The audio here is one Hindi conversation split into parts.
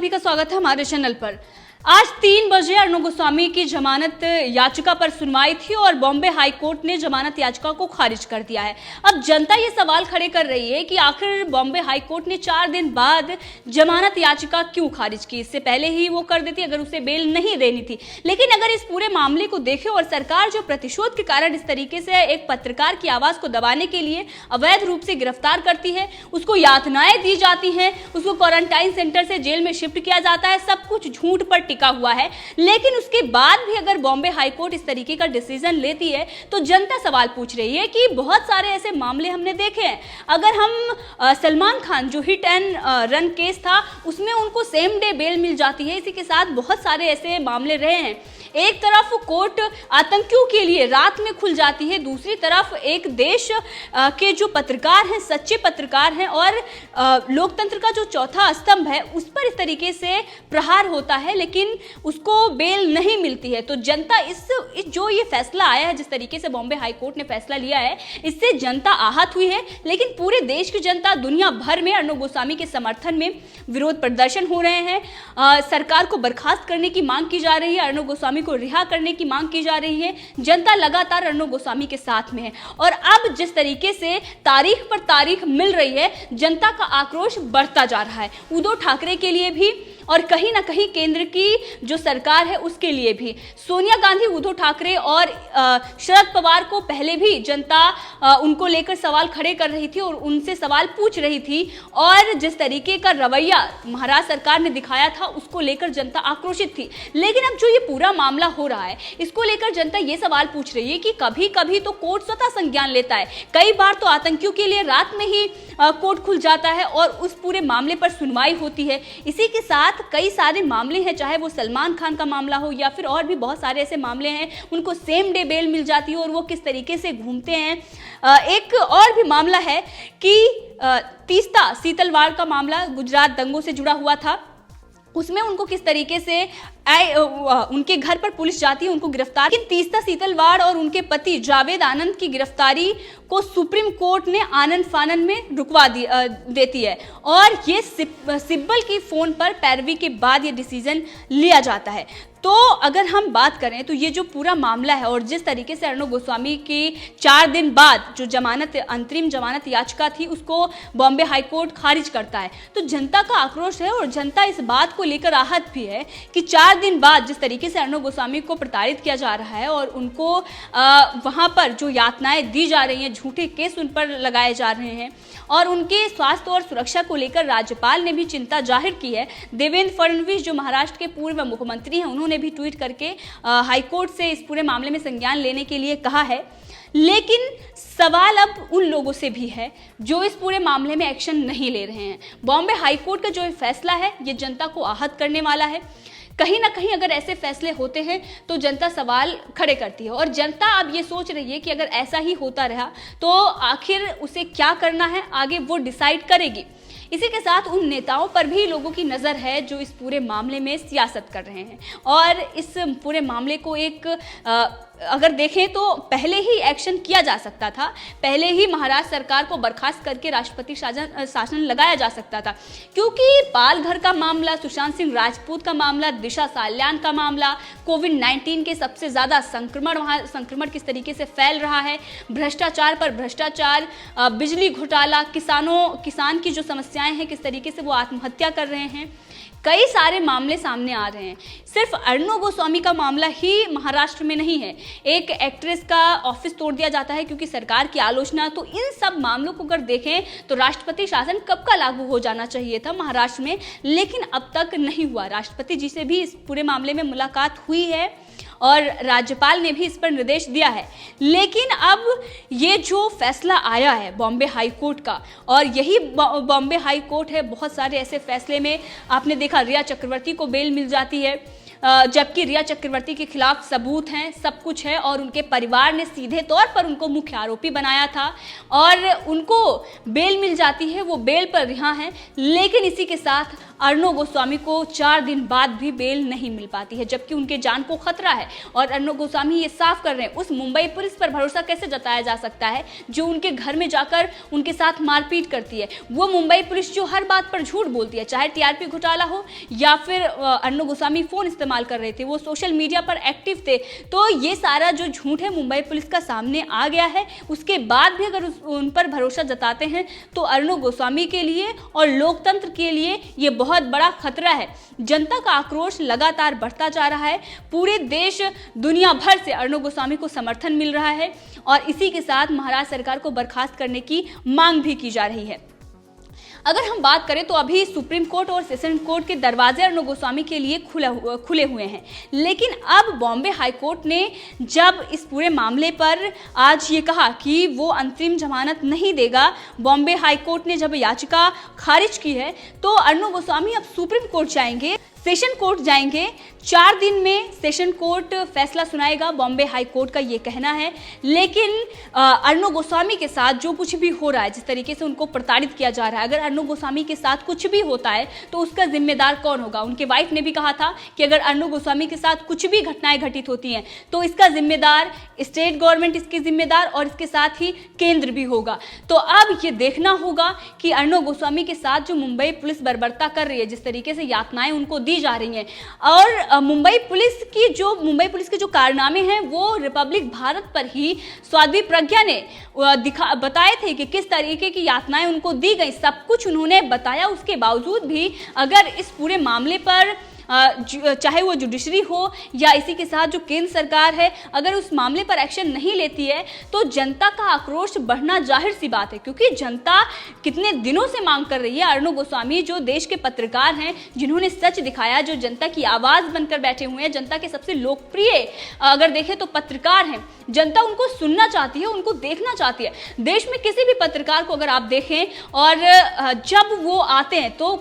सभी का स्वागत है हमारे चैनल पर। आज 3 बजे अर्णव गोस्वामी की जमानत याचिका पर सुनवाई थी और बॉम्बे हाई कोर्ट ने जमानत याचिका को खारिज कर दिया है। अब जनता ये सवाल खड़े कर रही है कि आखिर बॉम्बे हाई कोर्ट ने 4 दिन बाद जमानत याचिका क्यों खारिज की। इससे पहले ही वो कर देती अगर उसे बेल नहीं देनी थी। लेकिन अगर इस पूरे मामले को देखें और सरकार जो प्रतिशोध के कारण इस तरीके से एक पत्रकार की आवाज को दबाने के लिए अवैध रूप से गिरफ्तार करती है, उसको यातनाएं दी जाती हैं, उसको क्वारंटाइन सेंटर से जेल में शिफ्ट किया जाता है, सब कुछ झूठ पर टिका हुआ है। लेकिन उसके बाद भी अगर बॉम्बे हाई कोर्ट इस तरीके का डिसीजन लेती है तो जनता सवाल पूछ रही है कि बहुत सारे ऐसे मामले हमने देखे हैं। अगर हम सलमान खान जो हिट एंड रन केस था उसमें उनको सेम डे बेल मिल जाती है। इसी के साथ बहुत सारे ऐसे मामले रहे हैं। एक तरफ कोर्ट आतंकियों के लिए रात में खुल जाती है, दूसरी तरफ एक देश के जो पत्रकार हैं, सच्चे पत्रकार हैं और लोकतंत्र का जो चौथा स्तंभ है उस पर इस तरीके से प्रहार होता है लेकिन उसको बेल नहीं मिलती है। तो जनता इस जो ये फैसला आया है, जिस तरीके से बॉम्बे हाई कोर्ट ने फैसला लिया है, इससे जनता आहत हुई है। लेकिन पूरे देश की जनता दुनिया भर में अर्णव गोस्वामी के समर्थन में विरोध प्रदर्शन हो रहे हैं। सरकार को बर्खास्त करने की मांग की जा रही है, अर्णव गोस्वामी को रिहा करने की मांग की जा रही है। जनता लगातार अर्णव गोस्वामी के साथ में है और अब जिस तरीके से तारीख पर तारीख मिल रही है, जनता का आक्रोश बढ़ता जा रहा है। उद्धव ठाकरे के लिए भी और कहीं ना कहीं केंद्र की जो सरकार है उसके लिए भी। सोनिया गांधी, उद्धव ठाकरे और शरद पवार को पहले भी जनता उनको लेकर सवाल खड़े कर रही थी और उनसे सवाल पूछ रही थी और जिस तरीके का रवैया महाराष्ट्र सरकार ने दिखाया था उसको लेकर जनता आक्रोशित थी। लेकिन अब जो ये पूरा मामला हो रहा है इसको लेकर जनता ये सवाल पूछ रही है कि कभी कभी तो कोर्ट स्वतः संज्ञान लेता है, कई बार तो आतंकियों के लिए रात में ही कोर्ट खुल जाता है और उस पूरे मामले पर सुनवाई होती है। इसी के साथ कई सारे मामले हैं, चाहे वो सलमान खान का मामला हो या फिर और भी बहुत सारे ऐसे मामले हैं, उनको सेम डे बेल मिल जाती है और वो किस तरीके से घूमते हैं। एक और भी मामला है कि तीस्ता सीतलवाड़ का मामला गुजरात दंगों से जुड़ा हुआ था, उसमें उनको किस तरीके से उनके घर पर पुलिस जाती है, उनको गिरफ्तार। लेकिन तीस्ता सीतलवाड़ और उनके पति जावेद आनंद की गिरफ्तारी को सुप्रीम कोर्ट ने आनंद फानन में रुकवा देती है और ये सिब्बल की फोन पर पैरवी के बाद ये डिसीजन लिया जाता है। तो अगर हम बात करें तो ये जो पूरा मामला है और जिस तरीके से अर्णव गोस्वामी की 4 दिन बाद जो अंतरिम जमानत याचिका थी उसको बॉम्बे हाई कोर्ट खारिज करता है, तो जनता का आक्रोश है और जनता इस बात को लेकर आहत भी है कि 4 दिन बाद जिस तरीके से अर्णव गोस्वामी को प्रताड़ित किया जा रहा है और उनको वहां पर जो यातनाएं दी जा रही हैं, झूठे केस उन पर लगाए जा रहे हैं और उनके स्वास्थ्य और सुरक्षा को लेकर राज्यपाल ने भी चिंता जाहिर की है। देवेंद्र फडणवीस जो महाराष्ट्र के पूर्व मुख्यमंत्री हैं, उन्होंने भी ट्वीट करके हाईकोर्ट से इस पूरे मामले में संज्ञान लेने के लिए कहा है। लेकिन सवाल अब उन लोगों से भी है जो इस पूरे मामले में एक्शन नहीं ले रहे हैं। बॉम्बे हाईकोर्ट का जो फैसला है ये जनता को आहत करने वाला है। कहीं ना कहीं अगर ऐसे फैसले होते हैं तो जनता सवाल खड़े करती है और जनता अब ये सोच रही है कि अगर ऐसा ही होता रहा तो आखिर उसे क्या करना है, आगे वो डिसाइड करेगी। इसी के साथ उन नेताओं पर भी लोगों की नज़र है जो इस पूरे मामले में सियासत कर रहे हैं और इस पूरे मामले को एक अगर देखें तो पहले ही एक्शन किया जा सकता था, पहले ही महाराष्ट्र सरकार को बर्खास्त करके राष्ट्रपति शासन लगाया जा सकता था, क्योंकि पालघर का मामला, सुशांत सिंह राजपूत का मामला, दिशा साल्यान का मामला, कोविड-19 के सबसे ज़्यादा संक्रमण किस तरीके से फैल रहा है, भ्रष्टाचार पर भ्रष्टाचार, बिजली घोटाला, किसान की जो समस्याएं हैं किस तरीके से वो आत्महत्या कर रहे हैं, कई सारे मामले सामने आ रहे हैं। सिर्फ अर्णव गोस्वामी का मामला ही महाराष्ट्र में नहीं है, एक एक्ट्रेस का ऑफिस तोड़ दिया जाता है क्योंकि सरकार की आलोचना। तो इन सब मामलों को अगर देखें तो राष्ट्रपति शासन कब का लागू हो जाना चाहिए था महाराष्ट्र में, लेकिन अब तक नहीं हुआ। राष्ट्रपति जी से भी इस पूरे मामले में मुलाकात हुई है और राज्यपाल ने भी इस पर निर्देश दिया है। लेकिन अब ये जो फैसला आया है बॉम्बे हाई कोर्ट का, और यही बॉम्बे हाई कोर्ट है, बहुत सारे ऐसे फैसले में आपने देखा रिया चक्रवर्ती को बेल मिल जाती है, जबकि रिया चक्रवर्ती के खिलाफ सबूत हैं, सब कुछ है और उनके परिवार ने सीधे तौर पर उनको मुख्य आरोपी बनाया था और उनको बेल मिल जाती है, वो बेल पर रिहा हैं। लेकिन इसी के साथ अर्णव गोस्वामी को 4 दिन बाद भी बेल नहीं मिल पाती है, जबकि उनके जान को खतरा है। और अर्णव गोस्वामी ये साफ कर रहे हैं, उस मुंबई पुलिस पर भरोसा कैसे जताया जा सकता है जो उनके घर में जाकर उनके साथ मारपीट करती है। वो मुंबई पुलिस जो हर बात पर झूठ बोलती है, चाहे टीआरपी घोटाला हो या फिर अर्णव गोस्वामी फोन इस्तेमाल कर रहे थे, वो सोशल मीडिया पर एक्टिव थे, तो ये सारा जो झूठ है मुंबई पुलिस का सामने आ गया है। उसके बाद भी अगर उन पर भरोसा जताते हैं तो अर्णव गोस्वामी के लिए और लोकतंत्र के लिए ये बहुत बड़ा खतरा है। जनता का आक्रोश लगातार बढ़ता जा रहा है, पूरे देश दुनिया भर से अर्णव गोस्वामी को समर्थन मिल रहा है और इसी के साथ महाराष्ट्र सरकार को बर्खास्त करने की मांग भी की जा रही है। अगर हम बात करें तो अभी सुप्रीम कोर्ट और सेशन कोर्ट के दरवाजे अर्णव गोस्वामी के लिए खुले हुए हैं, लेकिन अब बॉम्बे हाई कोर्ट ने जब इस पूरे मामले पर आज ये कहा कि वो अंतरिम जमानत नहीं देगा, बॉम्बे हाई कोर्ट ने जब याचिका खारिज की है तो अर्णव गोस्वामी अब सुप्रीम कोर्ट जाएंगे, सेशन कोर्ट जाएंगे। 4 दिन में सेशन कोर्ट फैसला सुनाएगा, बॉम्बे हाई कोर्ट का ये कहना है। लेकिन अर्णव गोस्वामी के साथ जो कुछ भी हो रहा है, जिस तरीके से उनको प्रताड़ित किया जा रहा है, अगर अर्णव गोस्वामी के साथ कुछ भी होता है तो उसका जिम्मेदार कौन होगा? उनके वाइफ ने भी कहा था कि अगर अर्णव गोस्वामी के साथ कुछ भी घटनाएं घटित होती हैं तो इसका जिम्मेदार स्टेट गवर्नमेंट, इसकी जिम्मेदार और इसके साथ ही केंद्र भी होगा। तो अब ये देखना होगा कि अर्णव गोस्वामी के साथ जो मुंबई पुलिस बर्बरता कर रही है, जिस तरीके से यातनाएं उनको दी जा रही हैं और मुंबई पुलिस के जो कारनामे हैं वो रिपब्लिक भारत पर ही स्वाध्वी प्रज्ञा ने बताए थे कि किस तरीके की यातनाएं उनको दी गई, सब कुछ उन्होंने बताया। उसके बावजूद भी अगर इस पूरे मामले पर चाहे वो जुडिशरी हो या इसी के साथ जो केंद्र सरकार है, अगर उस मामले पर एक्शन नहीं लेती है तो जनता का आक्रोश बढ़ना जाहिर सी बात है, क्योंकि जनता कितने दिनों से मांग कर रही है। अर्णव गोस्वामी जो देश के पत्रकार हैं, जिन्होंने सच दिखाया, जो जनता की आवाज बनकर बैठे हुए हैं, जनता के सबसे लोकप्रिय अगर देखें तो पत्रकार हैं, जनता उनको सुनना चाहती है, उनको देखना चाहती है। देश में किसी भी पत्रकार को अगर आप देखें और जब वो आते हैं तो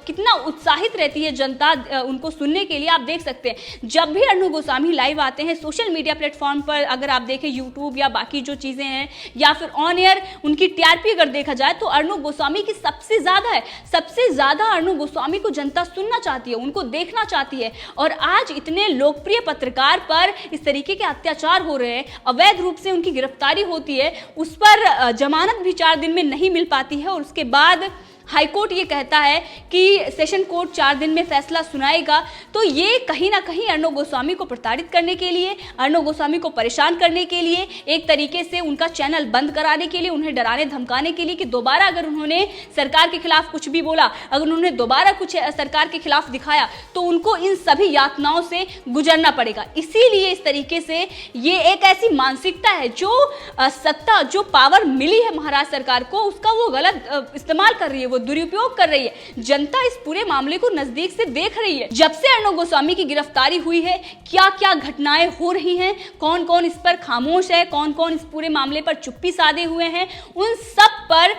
कितना उत्साहित रहती है जनता उनको सुनने के लिए। आप देख सकते हैं जब भी अर्णव गोस्वामी लाइव आते हैं सोशल मीडिया प्लेटफॉर्म पर, अगर आप देखें यूट्यूब या बाकी जो चीजें हैं या फिर ऑन एयर उनकी टीआरपी अगर देखा जाए तो अर्णव गोस्वामी की सबसे ज्यादा है। सबसे ज्यादा अर्णव गोस्वामी को जनता सुनना चाहती है, उनको देखना चाहती है। और आज इतने लोकप्रिय पत्रकार पर इस तरीके के अत्याचार हो रहे हैं, अवैध रूप से उनकी गिरफ्तारी होती है, उस पर जमानत भी 4 दिन में नहीं मिल पाती है और उसके बाद हाईकोर्ट ये कहता है कि सेशन कोर्ट 4 दिन में फैसला सुनाएगा। तो ये कहीं ना कहीं अर्णव गोस्वामी को प्रताड़ित करने के लिए, अर्णव गोस्वामी को परेशान करने के लिए, एक तरीके से उनका चैनल बंद कराने के लिए, उन्हें डराने धमकाने के लिए कि दोबारा अगर उन्होंने सरकार के खिलाफ कुछ भी बोला, अगर उन्होंने दोबारा कुछ सरकार के खिलाफ दिखाया तो उनको इन सभी यातनाओं से गुजरना पड़ेगा। इसीलिए इस तरीके से ये एक ऐसी मानसिकता है जो सत्ता, जो पावर मिली है महाराष्ट्र सरकार को, उसका वो गलत इस्तेमाल कर रही है, वो दुरुपयोग कर रही है। जनता इस पूरे मामले को नजदीक से देख रही है। जब से अर्णव गोस्वामी की गिरफ्तारी हुई है, क्या क्या घटनाएं हो रही हैं, कौन कौन इस पर खामोश है, कौन कौन इस पूरे मामले पर चुप्पी साधे हुए हैं, उन सब पर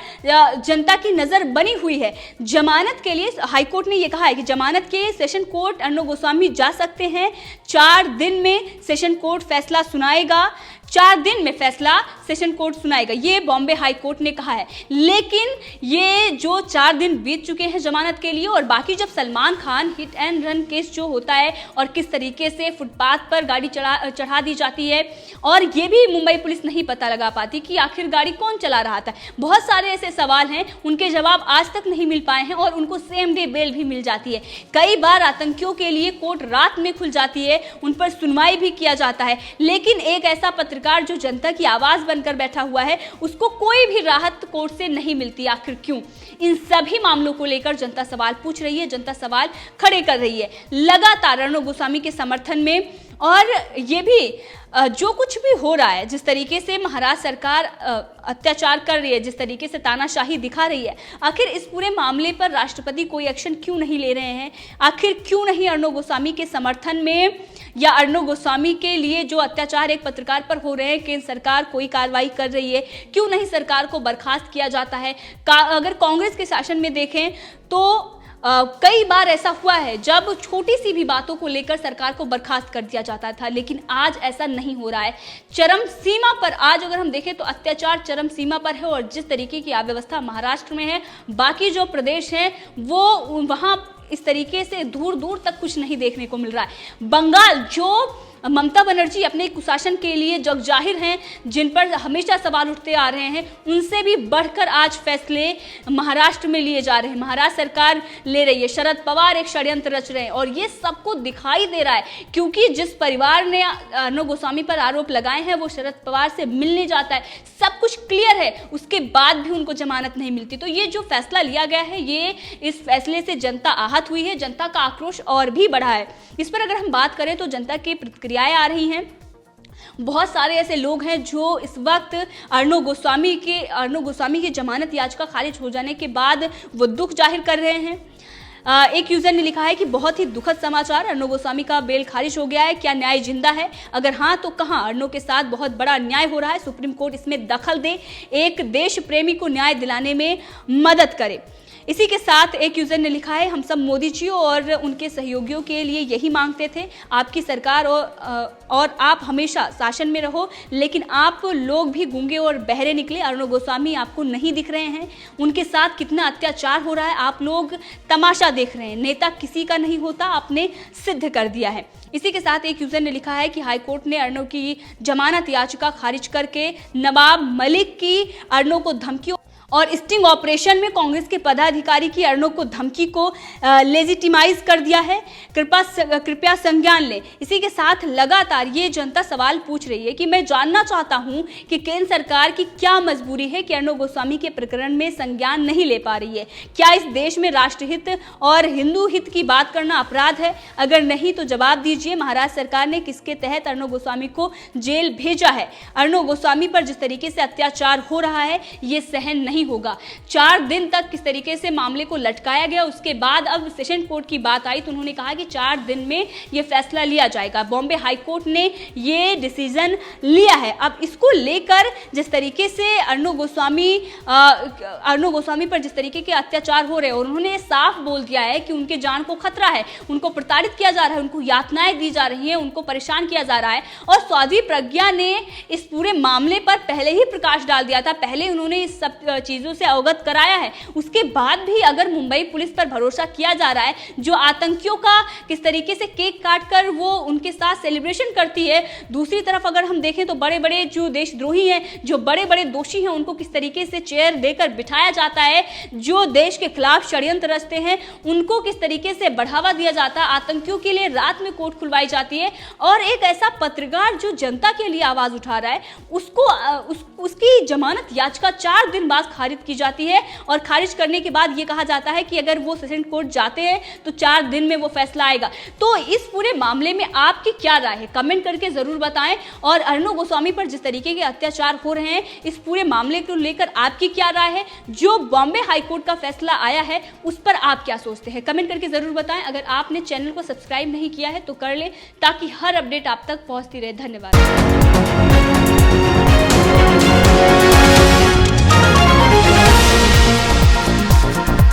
जनता की नजर बनी हुई है। जमानत के लिए हाईकोर्ट ने यह कहा है कि जमानत के सेशन कोर्ट अर्णव गोस्वामी जा सकते हैं। 4 दिन में सेशन कोर्ट फैसला सुनाएगा, 4 दिन में फैसला सेशन कोर्ट सुनाएगा, ये बॉम्बे हाई कोर्ट ने कहा है। लेकिन ये जो 4 दिन बीत चुके हैं जमानत के लिए, और बाकी जब Salman Khan hit and run case जो होता है और किस तरीके से फुटपाथ पर गाड़ी चढ़ा दी जाती है, और ये भी मुंबई पुलिस नहीं पता लगा पाती कि आखिर गाड़ी कौन चला रहा था। बहुत सारे ऐसे सवाल हैं, उनके जवाब आज तक नहीं मिल पाए हैं और उनको सेम डे बेल भी मिल जाती है। कई बार आतंकियों के लिए कोर्ट रात में खुल जाती है, उन पर सुनवाई भी किया जाता है, लेकिन एक ऐसा पत्रकार जो जनता की आवाज बनकर बैठा हुआ है, उसको कोई भी राहत कोर्ट से नहीं मिलती। आखिर क्यों? इन सभी मामलों को लेकर जनता सवाल पूछ रही है, जनता सवाल खड़े कर रही है लगातार अर्णव गोस्वामी के समर्थन में। और ये भी जो कुछ भी हो रहा है, जिस तरीके से महाराष्ट्र सरकार अत्याचार कर रही है, जिस तरीके से तानाशाही दिखा रही है, आखिर इस पूरे मामले पर राष्ट्रपति कोई एक्शन क्यों नहीं ले रहे हैं? आखिर क्यों नहीं अर्णव गोस्वामी के समर्थन में या अर्णव गोस्वामी के लिए जो अत्याचार एक पत्रकार पर हो रहे हैं, केंद्र सरकार कोई कार्रवाई कर रही है? क्यों नहीं सरकार को बर्खास्त किया जाता है? अगर कांग्रेस के शासन में देखें तो कई बार ऐसा हुआ है जब छोटी सी भी बातों को लेकर सरकार को बर्खास्त कर दिया जाता था, लेकिन आज ऐसा नहीं हो रहा है। चरम सीमा पर आज अगर हम देखें तो अत्याचार चरम सीमा पर है और जिस तरीके की अव्यवस्था महाराष्ट्र में है, बाकी जो प्रदेश हैं वो वहां इस तरीके से दूर दूर तक कुछ नहीं देखने को मिल रहा है। बंगाल, जो ममता बनर्जी अपने कुशासन के लिए जगजाहिर हैं, जिन पर हमेशा सवाल उठते आ रहे हैं, उनसे भी बढ़कर आज फैसले महाराष्ट्र में लिए जा रहे हैं। महाराष्ट्र सरकार ले रही है, शरद पवार एक षड्यंत्र रच रहे हैं और ये सबको दिखाई दे रहा है, क्योंकि जिस परिवार ने अर्णव गोस्वामी पर आरोप लगाए हैं वो शरद पवार से मिलने जाता है, सब कुछ क्लियर है, उसके बाद भी उनको जमानत नहीं मिलती। तो ये जो फैसला लिया गया है, ये इस फैसले से जनता आहत हुई है, जनता का आक्रोश और भी बढ़ा है। इस पर अगर हम बात करें तो जनता की प्रतिक्रियाएं आ रही हैं। बहुत सारे ऐसे लोग हैं जो इस वक्त अर्णव गोस्वामी की जमानत याचिका खारिज हो जाने के बाद वो दुख जाहिर कर रहे हैं। एक यूजर ने लिखा है कि बहुत ही दुखद समाचार, अर्णव गोस्वामी का बेल खारिज हो गया है, क्या न्याय जिंदा है? अगर हाँ तो कहां? अर्णव के साथ बहुत बड़ा अन्याय हो रहा है, सुप्रीम कोर्ट इसमें दखल दे, एक देश प्रेमी को न्याय दिलाने में मदद करे। इसी के साथ एक यूजर ने लिखा है, हम सब मोदी जी और उनके सहयोगियों के लिए यही मांगते थे, आपकी सरकार और आप हमेशा शासन में रहो, लेकिन आप लोग भी गूंगे और बहरे निकले। अर्णव गोस्वामी आपको नहीं दिख रहे हैं, उनके साथ कितना अत्याचार हो रहा है, आप लोग तमाशा देख रहे हैं। नेता किसी का नहीं होता, आपने सिद्ध कर दिया है। इसी के साथ एक यूजर ने लिखा है कि हाईकोर्ट ने अर्णव की जमानत याचिका खारिज करके नवाब मलिक की अर्णव को धमकी और स्टिंग ऑपरेशन में कांग्रेस के पदाधिकारी की अर्णव को धमकी को लेजिटिमाइज कर दिया है। कृपया संज्ञान लें। इसी के साथ लगातार ये जनता सवाल पूछ रही है कि मैं जानना चाहता हूं कि केंद्र सरकार की क्या मजबूरी है कि अर्णव गोस्वामी के प्रकरण में संज्ञान नहीं ले पा रही है। क्या इस देश में राष्ट्रहित और हिंदू हित की बात करना अपराध है? अगर नहीं तो जवाब दीजिए, महाराष्ट्र सरकार ने किसके तहत अर्णव गोस्वामी को जेल भेजा है? अर्णव गोस्वामी पर जिस तरीके से अत्याचार हो रहा है ये सहन नहीं होगा। 4 दिन तक किस तरीके से मामले को लटकाया गया, उसके बाद अब सेशन कोर्ट की बात आई तो उन्होंने कहा कि 4 दिन में यह फैसला लिया जाएगा। बॉम्बे हाई कोर्ट ने ये डिसीजन लिया है। अब इसको लेकर जिस तरीके से अर्णव गोस्वामी पर जिस तरीके के अत्याचार हो रहे हैं और उन्होंने साफ बोल दिया है कि उनके जान को खतरा है, उनको प्रताड़ित किया जा रहा है, उनको यातनाएं दी जा रही हैं, उनको परेशान किया जा रहा है। और साध्वी प्रज्ञा ने इस पूरे मामले पर पहले ही प्रकाश डाल दिया था, पहले उन्होंने इस सब चीजों से अवगत कराया है। उसके बाद भी अगर मुंबई पुलिस पर भरोसा किया जा रहा है, जो आतंकियों का किस तरीके से केक काटकर वो उनके साथ सेलिब्रेशन करती है, दूसरी तरफ अगर हम देखें तो बड़े बड़े जो देशद्रोही हैं, जो बड़े बड़े दोषी हैं, उनको किस तरीके से चेयर देकर बिठाया जाता है, जो देश के खिलाफ षड्यंत्र रचते हैं उनको किस तरीके से बढ़ावा दिया जाता है, आतंकियों के लिए रात में कोर्ट खुलवाई जाती है। और एक ऐसा पत्रकार जो जनता के लिए आवाज उठा रहा है, उसकी जमानत याचिका 4 दिन बाद खारिज की जाती है और खारिज करने के बाद ये कहा जाता है कि अगर वो सेशन कोर्ट जाते हैं तो 4 दिन में वो फैसला आएगा। तो इस पूरे मामले में आपकी क्या राय है, कमेंट करके जरूर बताएं। और अर्णव गोस्वामी पर जिस तरीके के अत्याचार हो रहे हैं, इस पूरे मामले को लेकर आपकी क्या राय है? जो बॉम्बे हाई कोर्ट का फैसला आया है उस पर आप क्या सोचते हैं, कमेंट करके जरूर बताएं। अगर आपने चैनल को सब्सक्राइब नहीं किया है तो कर ले, ताकि हर अपडेट आप तक पहुंचती रहे। धन्यवाद।